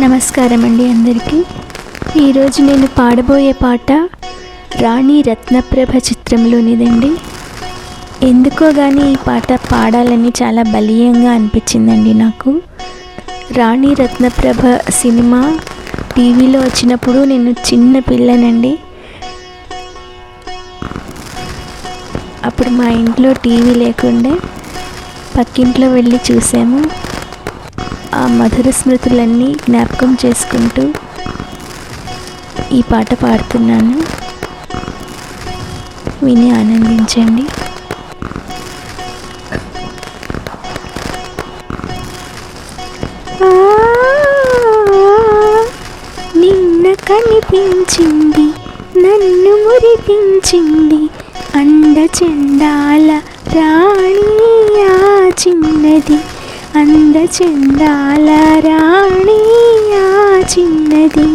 నమస్కారం అండి అందరికీ. ఈరోజు నేను పాడబోయే పాట రాణి రత్నప్రభ చిత్రంలోనిదండి. ఎందుకో కానీ ఈ పాట పాడాలని చాలా బలీయంగా అనిపించిందండి నాకు. రాణి రత్నప్రభ సినిమా టీవీలో వచ్చినప్పుడు నేను చిన్న పిల్లనండి. అప్పుడు మా ఇంట్లో టీవీ లేకుండే పక్కింట్లో వెళ్ళి చూసాము. ఆ మధుర స్మృతులన్నీ జ్ఞాపకం చేసుకుంటూ ఈ పాట పాడుతున్నాను. విని ఆనందించండి. నిన్న కనిపించింది, నన్ను మురిపించింది, అందచందాల రాణి ఆ చిన్నది, అందచందాల రాణి ఆ చిన్నది.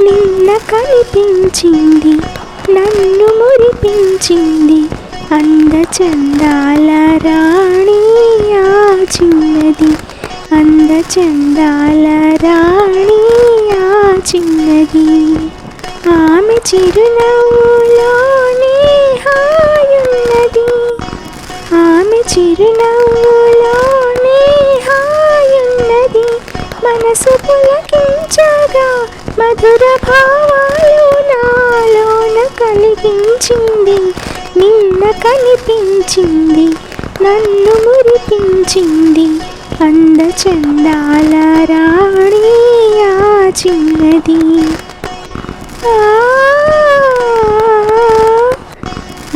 నిన్న కనిపించింది, నన్ను మురిపించింది, అందచందాల రాణి ఆ చిన్నది, అందచందాల రాణి ఆ చిన్నది. ఆమె చిరునవ్వులోనే హాయున్నది, ఆమె చిరునవ్వులోనే హాయున్నది, మనసు పులకించగా మధుర భావాలు నాలోన కలిగించింది. నిన్న కనిపించింది, నన్ను మురిపించింది, అందచందాల రాణి ఆ చిన్నది.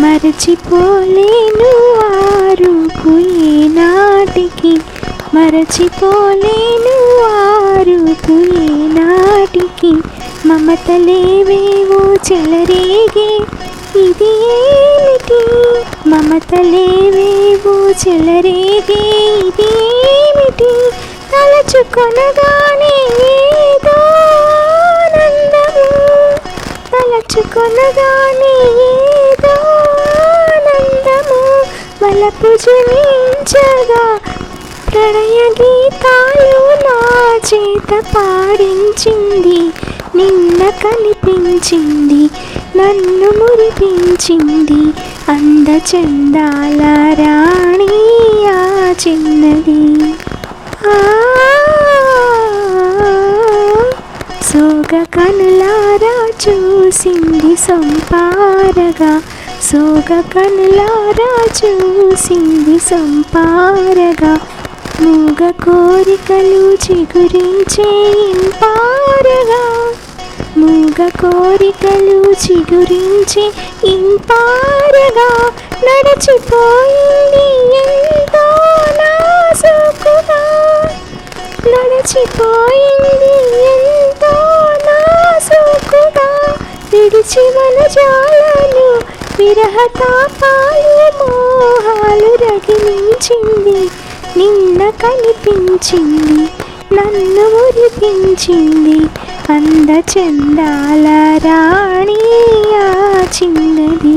మరచిపోలేను ఆ రూపు ఏనాటికి, మరచిపోలేను ఆ రూపు ఏనాటికి, మమతలేవేవో చెలరేగే ఇది ఏమిటి, మమతలేవేవో చెలరేగే ఇది ఏమిటి, తలచుకొనగానే ఏదో ఆనందము, తలచుకొనగానే ఏదో ఆనందము, వలపు జనించగా ప్రణయ గీతాలు నా చేత పాడించింది. నిన్న కనిపించింది, నన్ను మురిపించింది, అందచందాల రాణి ఆ చిన్నది. సోగ కనులారా చూసింది సొంపారగా, సోగ కనులారా చూసింది సొంపారగా, మూగ కోరికలు చిగురించే ఇంపారగా, మూగ కోరికలు చిగురించే ఇంపారగా, నడచిపోయింది ఎంతో నాజూకుగా, నడచిపోయింది ఎంతో నాజూకుగా, విడిచి వనజాలను విరహ తాపాలు మోహాలు రగిలించింది. నిన్న కనిపించింది, నన్ను మురిపించింది, అందచందాల రాణి ఆ చిన్నది,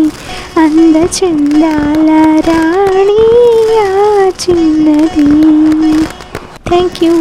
అందచందాల రాణి ఆ చిన్నది. Thank you.